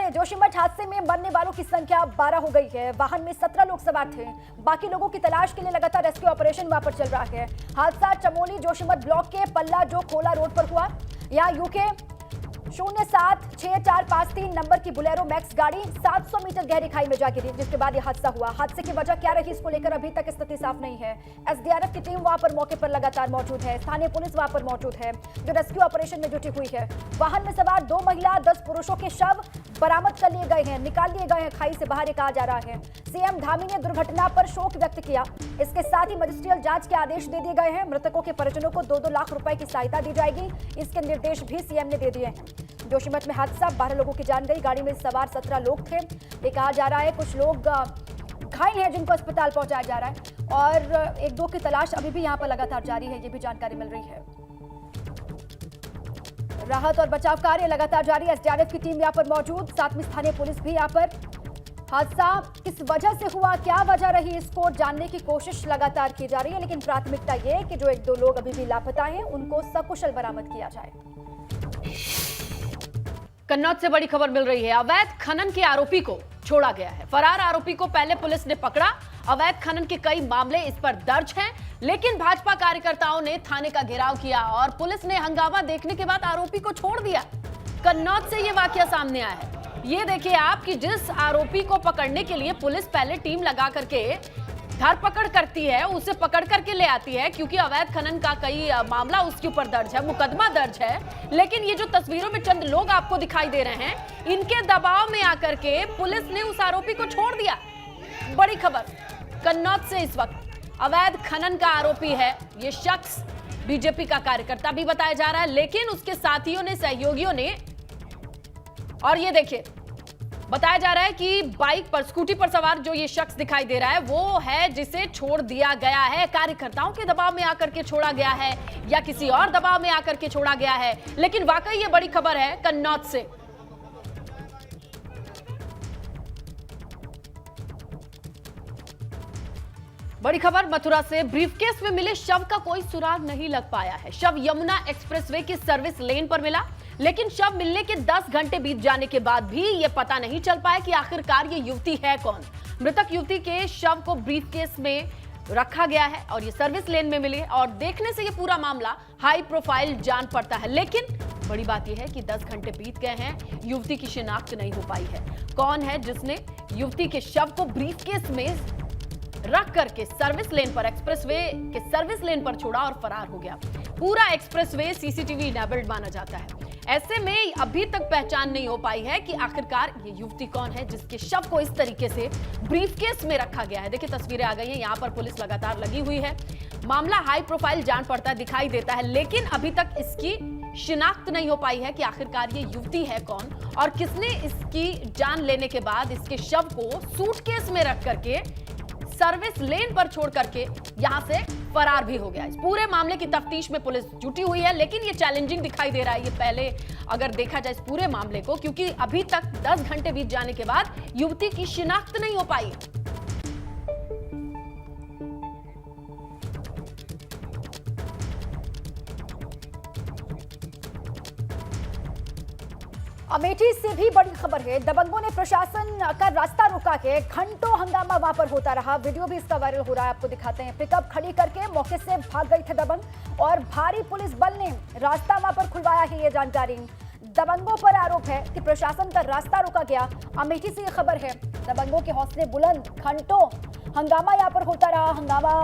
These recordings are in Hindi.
है, जोशीमठ हादसे में मरने वालों की संख्या 12 हो गई है। वाहन में 17 लोग सवार थे। बाकी लोगों की तलाश के लिए लगातार रेस्क्यू ऑपरेशन वहां पर चल रहा है। हादसा चमोली जोशीमठ ब्लॉक के पल्ला जो खोला रोड पर हुआ। यहाँ यूके 076453 नंबर की बुलेरो मैक्स गाड़ी 700 मीटर गहरी खाई में जा गिरी, जिसके बाद यह हादसा हुआ। हादसे की वजह क्या रही, इसको लेकर अभी तक स्थिति साफ नहीं है। एसडीआरएफ की टीम वहां पर मौके पर लगातार मौजूद है। स्थानीय पुलिस वहां पर मौजूद है, जो रेस्क्यू ऑपरेशन में जुटी हुई है। वाहन में सवार 2 महिला 10 पुरुषों के शव बरामद कर लिए गए हैं, निकाल लिए गए हैं। खाई से बाहर कहा जा रहा है। सीएम धामी ने दुर्घटना पर शोक व्यक्त किया। इसके साथ ही मजिस्ट्रियल जांच के आदेश दे दिए गए हैं। मृतकों के परिजनों को 2-2 लाख रुपए की सहायता दी जाएगी, इसके निर्देश भी सीएम ने दे दिए हैं। जोशीमठ में हादसा, 12 लोगों की जान गई। गाड़ी में सवार 17 लोग थे। ये कहा जा रहा है कुछ लोग घायल हैं, जिनको अस्पताल पहुंचाया जा रहा है, और 1-2 की तलाश अभी भी यहां पर लगातार जारी है। ये भी जानकारी मिल रही है। राहत और बचाव कार्य लगातार जारी है। एसडीआरएफ की टीम यहां पर मौजूद, साथ में स्थानीय पुलिस भी यहां पर। हादसा किस वजह से हुआ, क्या वजह रही, इसको जानने की कोशिश लगातार की जा रही है। लेकिन प्राथमिकता ये है कि जो 1-2 लोग अभी भी लापता हैं, उनको सकुशल बरामद किया जाए। कन्नौज से बड़ी खबर मिल रही है। अवैध खनन के आरोपी को छोड़ा गया है। फरार आरोपी को पहले पुलिस ने पकड़ा। अवैध खनन के कई मामले इस पर दर्ज हैं, लेकिन भाजपा कार्यकर्ताओं ने थाने का घेराव किया और पुलिस ने हंगामा देखने के बाद आरोपी को छोड़ दिया। कन्नौज से यह वाकया सामने आया है। ये देखिए आप कि जिस आरोपी को पकड़ने के लिए पुलिस पहले टीम लगा करके धरपकड़ करती है, उसे पकड़ करके ले आती है, क्योंकि अवैध खनन का कई मामला उसके ऊपर दर्ज है, मुकदमा दर्ज है। लेकिन ये जो तस्वीरों में चंद लोग आपको दिखाई दे रहे हैं, इनके दबाव में आकर के पुलिस ने उस आरोपी को छोड़ दिया। बड़ी खबर कन्नौज से इस वक्त। अवैध खनन का आरोपी है ये शख्स, बीजेपी का कार्यकर्ता भी बताया जा रहा है, लेकिन उसके साथियों ने, सहयोगियों ने, और ये देखिए बताया जा रहा है कि बाइक पर, स्कूटी पर सवार जो ये शख्स दिखाई दे रहा है, वो है जिसे छोड़ दिया गया है। कार्यकर्ताओं के दबाव में आकर के छोड़ा गया है या किसी और दबाव में आकर के छोड़ा गया है, लेकिन वाकई ये बड़ी खबर है कन्नौज से। बड़ी खबर मथुरा से। ब्रीफकेस में मिले शव का कोई सुराग नहीं लग पाया है। शव यमुना एक्सप्रेसवे की सर्विस लेन पर मिला, लेकिन शव मिलने के 10 घंटे बीत जाने के बाद भी यह पता नहीं चल पाया कि आखिरकार ये युवती है कौन। मृतक युवती के शव को ब्रीफकेस में रखा गया है और ये सर्विस लेन में मिली, और देखने से ये पूरा मामला हाई प्रोफाइल जान पड़ता है। लेकिन बड़ी बात यह है कि 10 घंटे बीत गए हैं, युवती की शिनाख्त नहीं हो पाई है। कौन है जिसने युवती के शव को ब्रीफकेस में रख करके सर्विस लेन पर, एक्सप्रेसवे के सर्विस लेन पर छोड़ा और फरार हो गया। पूरा एक्सप्रेसवे सीसीटीवी इनेबल्ड माना जाता है। ऐसे में अभी तक पहचान नहीं हो पाई है कि आखिरकार ये युवती कौन है जिसके शव को इस तरीके से ब्रीफकेस में रखा गया है। देखिए तस्वीरें आ गई हैं, यहाँ पर पुलिस लगातार लगी हुई है। मामला हाई प्रोफाइल जान पड़ता दिखाई देता है, लेकिन अभी तक इसकी शिनाख्त नहीं हो पाई है कि आखिरकार ये युवती है कौन, और किसने इसकी जान लेने के बाद इसके शव को सूटकेस में रख करके सर्विस लेन पर छोड़ करके यहां से फरार भी हो गया। इस पूरे मामले की तफ्तीश में पुलिस जुटी हुई है, लेकिन ये चैलेंजिंग दिखाई दे रहा है ये पहले अगर देखा जाए इस पूरे मामले को, क्योंकि अभी तक 10 घंटे बीत जाने के बाद युवती की शिनाख्त नहीं हो पाई। अमेठी से भी बड़ी खबर है। दबंगों ने प्रशासन का रास्ता रोका है। घंटों हंगामा वहां पर होता रहा। वीडियो भी इसका वायरल हो रहा है, आपको दिखाते हैं। पिकअप खड़ी करके मौके से भाग गए थे दबंग, और भारी पुलिस बल ने रास्ता वहां पर खुलवाया है। ये जानकारी, दबंगों पर आरोप है कि प्रशासन का रास्ता रोका गया। अमेठी से ये खबर है। दबंगों के हौसले बुलंद, घंटों हंगामा यहाँ पर होता रहा। हंगामा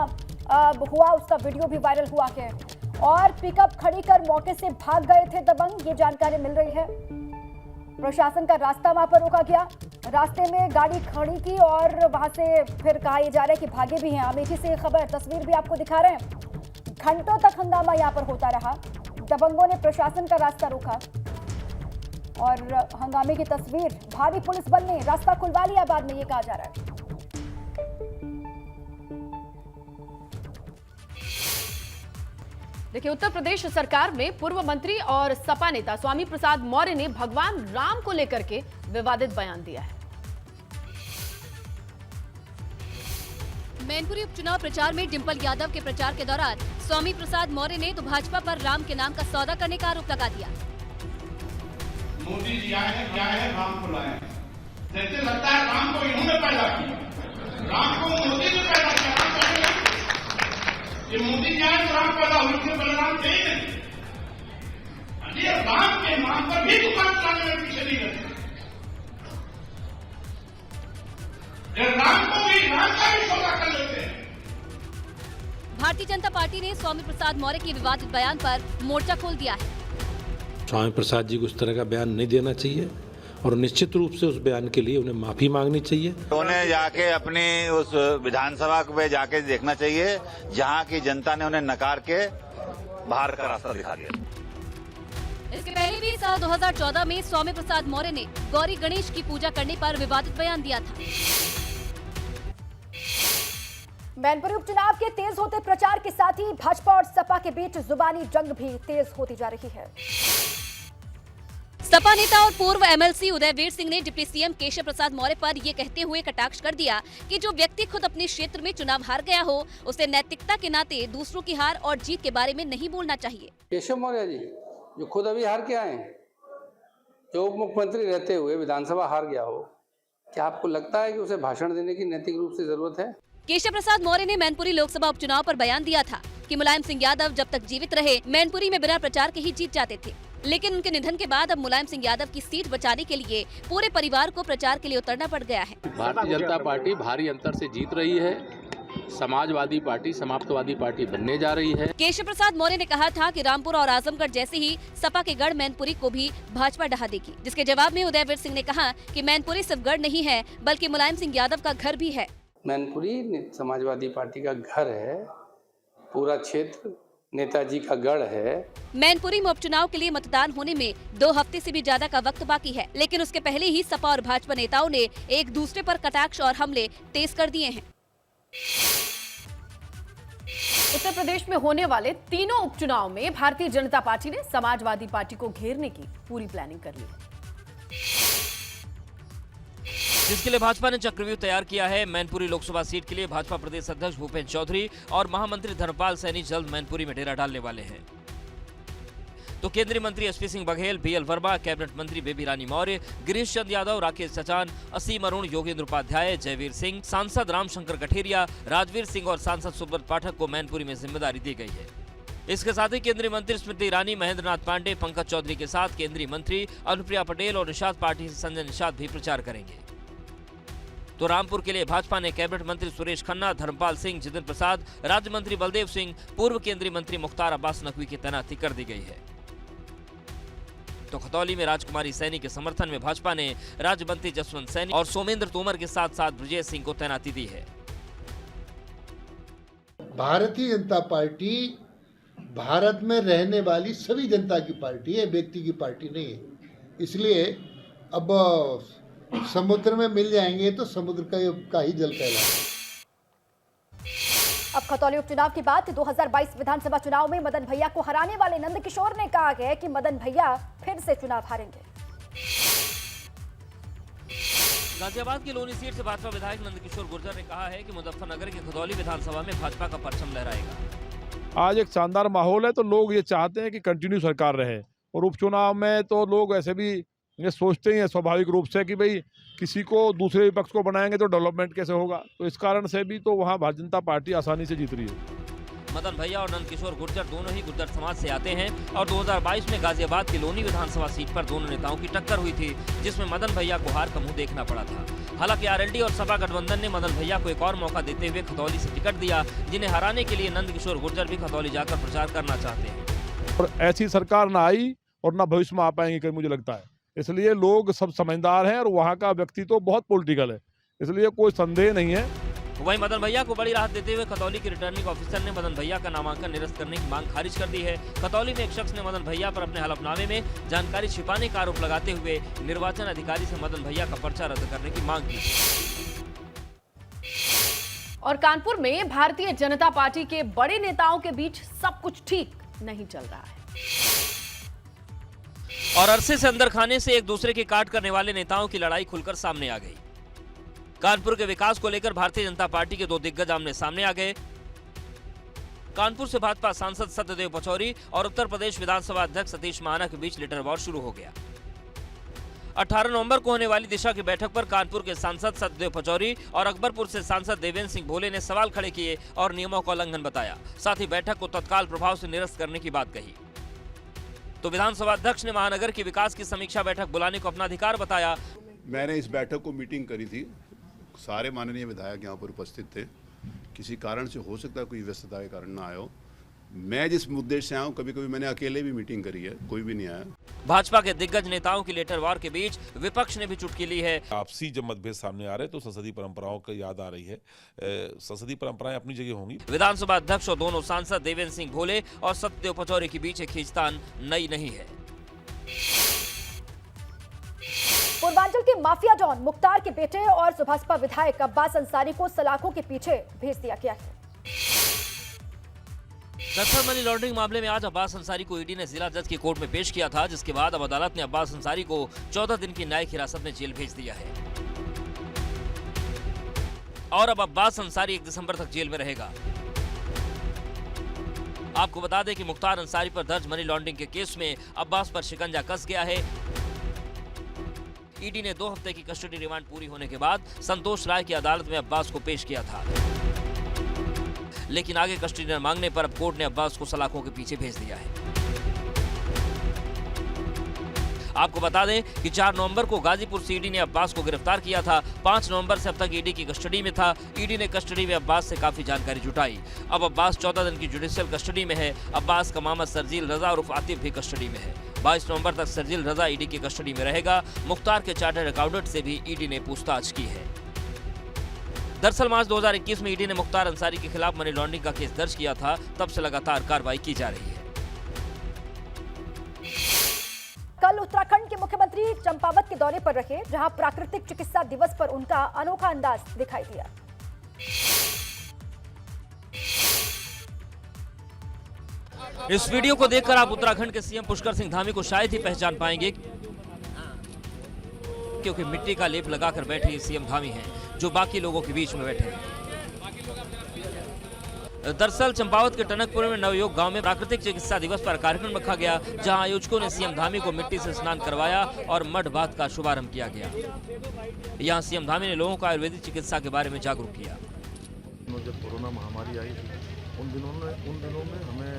हुआ, उसका वीडियो भी वायरल हुआ है, और पिकअप खड़ी कर मौके से भाग गए थे दबंग। ये जानकारी मिल रही है। प्रशासन का रास्ता वहां पर रोका गया, रास्ते में गाड़ी खड़ी की और वहां से फिर कहा यह जा रहा है कि भागे भी हैं। अमेठी से खबर, तस्वीर भी आपको दिखा रहे हैं। घंटों तक हंगामा यहां पर होता रहा। दबंगों ने प्रशासन का रास्ता रोका, और हंगामे की तस्वीर, भारी पुलिस बल ने रास्ता खुलवा लिया बाद में, ये कहा जा रहा है। देखिए उत्तर प्रदेश सरकार में पूर्व मंत्री और सपा नेता स्वामी प्रसाद मौर्य ने भगवान राम को लेकर के विवादित बयान दिया है। मैनपुरी उपचुनाव प्रचार में डिंपल यादव के प्रचार के दौरान स्वामी प्रसाद मौर्य ने तो भाजपा पर राम के नाम का सौदा करने का आरोप लगा दिया। मोदी जी आए हैं, क्या है, राम को लाए हैं। जैसे लगता है राम को इन्होंने पैदा किया, राम को मोदी ने पैदा किया, राम पैदा नहीं। ये मोदी क्या है तो राम पैदा हुए, इसमें बलराम थे ही नहीं। ये राम के नाम पर भी दुकान चलाने में पीछे नहीं रहते। राम को भी, राम का भी सौदा कर लेते हैं। भारतीय जनता पार्टी ने स्वामी प्रसाद मौर्य के विवादित बयान पर मोर्चा खोल दिया है। स्वामी प्रसाद जी को उस तरह का बयान नहीं देना चाहिए और निश्चित रूप से उस बयान के लिए उन्हें माफी मांगनी चाहिए। उन्हें जाके अपनी उस विधानसभा में जाके देखना चाहिए जहां की जनता ने उन्हें नकार के बाहर का रास्ता दिखा दिया। इसके पहले भी साल 2014 में स्वामी प्रसाद मौर्य ने गौरी गणेश की पूजा करने पर विवादित बयान दिया था। मैनपुरी उपचुनाव के तेज होते प्रचार के साथ ही भाजपा और सपा के बीच जुबानी जंग भी तेज होती जा रही है। सपा नेता और पूर्व एमएलसी उदयवीर सिंह ने डिप्टी सीएम केशव प्रसाद मौर्य पर ये कहते हुए कटाक्ष कर दिया कि जो व्यक्ति खुद अपने क्षेत्र में चुनाव हार गया हो, उसे नैतिकता के नाते दूसरों की हार और जीत के बारे में नहीं बोलना चाहिए। केशव मौर्य जी जो खुद अभी हार के आए हैं, जो उप मुख्यमंत्री रहते हुए विधानसभा हार गया हो, क्या आपको लगता है कि उसे भाषण देने की नैतिक रूप से जरूरत है? केशव प्रसाद मौर्य ने मैनपुरी लोकसभा उपचुनाव पर बयान दिया था कि मुलायम सिंह यादव जब तक जीवित रहे मैनपुरी में बिना प्रचार के ही जीत जाते थे, लेकिन उनके निधन के बाद अब मुलायम सिंह यादव की सीट बचाने के लिए पूरे परिवार को प्रचार के लिए उतरना पड़ गया है। भारतीय जनता पार्टी भारी अंतर से जीत रही है, समाजवादी पार्टी समाप्तवादी पार्टी बनने जा रही है। केशव प्रसाद मौर्य ने कहा था कि रामपुर और आजमगढ़ जैसे ही सपा के गढ़ मैनपुरी को भी भाजपा ढहा देगी, जिसके जवाब में उदयवीर सिंह ने कहा कि मैनपुरी सिर्फ गढ़ नहीं है बल्कि मुलायम सिंह यादव का घर भी है। मैनपुरी समाजवादी पार्टी का घर है, पूरा क्षेत्र नेताजी का गढ़ है। मैनपुरी में उपचुनाव के लिए मतदान होने में 2 हफ्ते से भी ज्यादा का वक्त बाकी है, लेकिन उसके पहले ही सपा और भाजपा नेताओं ने एक दूसरे पर कटाक्ष और हमले तेज कर दिए हैं। उत्तर प्रदेश में होने वाले तीनों उपचुनाव में भारतीय जनता पार्टी ने समाजवादी पार्टी को घेरने की पूरी प्लानिंग कर ली है, जिसके लिए भाजपा ने चक्रव्यूह तैयार किया है। मैनपुरी लोकसभा सीट के लिए भाजपा प्रदेश अध्यक्ष भूपेंद्र चौधरी और महामंत्री धर्मपाल सैनी जल्द मैनपुरी में डेरा डालने वाले हैं। तो केंद्रीय मंत्री एसपी सिंह बघेल, बीएल वर्मा, कैबिनेट मंत्री बेबी रानी मौर्य, गिरीश चंद यादव, राकेश सचान, असीम अरुण, योगेंद्र उपाध्याय, जयवीर सिंह, सांसद रामशंकर कठेरिया, राजवीर सिंह और सांसद सुब्रत पाठक को मैनपुरी में जिम्मेदारी दी गई है। इसके साथ ही केंद्रीय मंत्री स्मृति ईरानी, महेंद्र नाथ पांडे, पंकज चौधरी के साथ केंद्रीय मंत्री अनुप्रिया पटेल और निषाद पार्टी से संजय निषाद भी प्रचार करेंगे। तो रामपुर के लिए भाजपा ने कैबिनेट मंत्री सुरेश खन्ना, धर्मपाल सिंह, जितेंद्र प्रसाद, राज्य मंत्री बलदेव सिंह, पूर्व केंद्रीय मंत्री मुख्तार अब्बास नकवी की तैनाती कर दी गई है। तो खतौली में राजकुमारी सैनी के समर्थन में भाजपा ने राज्य मंत्री जसवंत सैनी और सोमेंद्र तोमर के साथ साथ ब्रजेश सिंह को तैनाती दी है। भारतीय जनता पार्टी भारत में रहने वाली सभी जनता की पार्टी है, व्यक्ति की पार्टी नहीं है। इसलिए अब समुद्र में मिल जाएंगे तो समुद्र का ही जल कहलाएगा। अब खतौली उपचुनाव की बात। 2022 विधानसभा चुनाव में मदन भैया को हराने वाले नंद किशोर ने कहा है कि मदन भैया फिर से चुनाव हारेंगे। गाजियाबाद की लोनी सीट से भाजपा विधायक नंद किशोर गुर्जर ने कहा है कि मुजफ्फरनगर की खतौली विधानसभा में भाजपा का परचम लहराएगा। आज एक शानदार माहौल है, तो लोग ये चाहते हैं कि कंटिन्यू सरकार रहे, और उपचुनाव में तो लोग ऐसे भी ये सोचते ही हैं स्वाभाविक रूप से कि भाई किसी को दूसरे विपक्ष को बनाएंगे तो डेवलपमेंट कैसे होगा, तो इस कारण से भी तो वहाँ भारतीय जनता पार्टी आसानी से जीत रही है। मदन भैया और नंद किशोर गुर्जर दोनों ही गुर्जर समाज से आते हैं और 2022 में गाजियाबाद की लोनी विधानसभा सीट पर दोनों नेताओं की टक्कर हुई थी, जिसमें मदन भैया को हार का मुंह देखना पड़ा था। हालांकि आरएलडी और सपा गठबंधन ने मदन भैया को एक और मौका देते हुए खतौली से टिकट दिया, जिन्हें हराने के लिए नंद किशोर गुर्जर भी खतौली जाकर प्रचार करना चाहते हैं। और ऐसी सरकार ना आई और ना भविष्य में आ पाएंगे कहीं, मुझे लगता है। इसलिए लोग सब समझदार हैं और वहाँ का व्यक्ति तो बहुत पॉलिटिकल है, इसलिए कोई संदेह नहीं है। वहीं मदन भैया को बड़ी राहत देते हुए खतौली के रिटर्निंग ऑफिसर ने मदन भैया का नामांकन निरस्त करने की मांग खारिज कर दी है। खतौली में एक शख्स ने मदन भैया पर अपने हलफनामे में जानकारी छिपाने का आरोप लगाते हुए निर्वाचन अधिकारी से मदन भैया का पर्चा रद्द करने की मांग की। और कानपुर में भारतीय जनता पार्टी के बड़े नेताओं के बीच सब कुछ ठीक नहीं चल रहा है और अरसे से अंदर खाने से एक दूसरे के काट करने वाले नेताओं की लड़ाई खुलकर सामने आ गई। कानपुर के विकास को लेकर भारतीय जनता पार्टी के 2 दिग्गज आमने सामने आ गए। कानपुर से भाजपा सांसद सत्यदेव पचौरी और उत्तर प्रदेश विधानसभा अध्यक्ष सतीश महाना के बीच लिटर वॉर शुरू हो गया। 18 नवंबर को होने वाली दिशा की बैठक पर कानपुर के सांसद सत्यदेव पचौरी और अकबरपुर से सांसद देवेंद्र सिंह भोले ने सवाल खड़े किए और नियमों का उल्लंघन बताया। साथ ही बैठक को तत्काल प्रभाव से निरस्त करने की बात कही। तो विधानसभा अध्यक्ष ने महानगर की विकास की समीक्षा बैठक बुलाने को अपना अधिकार बताया। मैंने इस बैठक को मीटिंग करी थी, सारे माननीय विधायक यहाँ पर उपस्थित थे। किसी कारण से हो सकता है कोई व्यस्तता के कारण ना आया हो। मैं जिस मुद्दे से आया हूँ, कभी कभी मैंने अकेले भी मीटिंग करी है, कोई भी नहीं आया। भाजपा के दिग्गज नेताओं की लेटर वार के बीच विपक्ष ने भी चुटकी ली है। आपसी जब मतभेद सामने आ रहे तो संसदीय परंपराओं की याद आ रही है। संसदीय परंपराएं अपनी जगह होंगी। विधानसभा अध्यक्ष और दोनों सांसद देवेंद्र सिंह भोले और सत्यदेव पचौरी के बीच एक खींचतान नई नहीं है। पूर्वांचल के माफिया डॉन मुख्तार के बेटे और सुभाषपा विधायक अब्बास अंसारी को सलाखों के पीछे भेज दिया गया है। दरअसल मनी लॉन्ड्रिंग मामले में आज अब्बास अंसारी को ईडी ने जिला जज की कोर्ट में पेश किया था, जिसके बाद अब अदालत ने अब्बास अंसारी को 14 दिन की न्यायिक हिरासत में जेल भेज दिया है और अब अब्बास अंसारी 1 दिसंबर तक जेल में रहेगा। आपको बता दें कि मुख्तार अंसारी पर दर्ज मनी लॉन्ड्रिंग के केस में अब्बास पर शिकंजा कस गया है। ईडी ने 2 हफ्ते की कस्टडी रिमांड पूरी होने के बाद संतोष राय की अदालत में अब्बास को पेश किया था, लेकिन आगे कस्टडी न मांगने पर अब कोर्ट ने अब्बास को सलाखों के पीछे भेज दिया है। आपको बता दें कि 4 नवंबर को गाजीपुर से ईडी ने अब्बास को गिरफ्तार किया था। 5 नवंबर से अब तक ईडी की कस्टडी में था। ईडी ने कस्टडी में अब्बास से काफी जानकारी जुटाई। अब अब्बास 14 दिन की जुडिशियल कस्टडी में है। अब्बास का मामा सरजील रजा उर्फ आतिफ भी कस्टडी में है। 22 नवंबर तक सरजील रजा ईडी की कस्टडी में रहेगा। मुख्तार के चार्टर्ड अकाउंटेंट से भी ईडी ने पूछताछ की है। दरअसल मार्च 2021 में ईडी ने मुख्तार अंसारी के खिलाफ मनी लॉन्ड्रिंग का केस दर्ज किया था। तब से लगातार कार्रवाई की जा रही है। कल उत्तराखंड के मुख्यमंत्री चंपावत के दौरे पर रहे, जहां प्राकृतिक चिकित्सा दिवस पर उनका अनोखा अंदाज दिखाई दिया। इस वीडियो को देखकर आप उत्तराखंड के सीएम पुष्कर सिंह धामी को शायद ही पहचान पाएंगे, क्योंकि मिट्टी का लेप लगाकर बैठे ये सीएम धामी हैं, जो बाकी लोगों के बीच में बैठे हैं। दरअसल चंपावत के टनकपुर में नवयोग गांव में प्राकृतिक चिकित्सा दिवस पर कार्यक्रम रखा गया, जहां आयोजकों ने सीएम धामी को मिट्टी से स्नान करवाया और मड बाथ का शुभारंभ किया गया। यहां सीएम धामी ने लोगों को आयुर्वेदिक चिकित्सा के बारे में जागरूक किया। जब कोरोना महामारी आई उन दिनों में हमें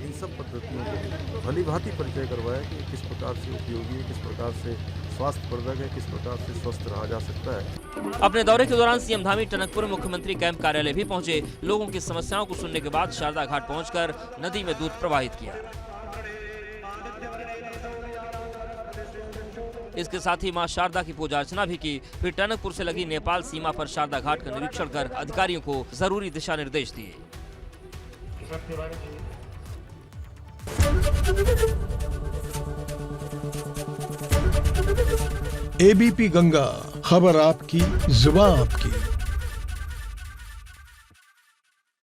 इन सब पद्धतियों को भली भांति परिचय करवाया कि किस प्रकार से उपयोगी है, किस प्रकार से स्वास्थ्यवर्धक है, किस प्रकार से स्वस्थ रहा जा सकता है। अपने दौरे के दौरान सीएम धामी टनकपुर मुख्यमंत्री कैंप कार्यालय भी पहुंचे। लोगों की समस्याओं को सुनने के बाद शारदा घाट पहुंचकर नदी में दूध प्रवाहित किया। इसके साथ ही मां शारदा की पूजा अर्चना भी की। फिर टनकपुर से लगी नेपाल सीमा पर शारदा घाट का निरीक्षण कर अधिकारियों को जरूरी दिशा निर्देश दिए। एबीपी गंगा, खबर आपकी, जुबान आपकी।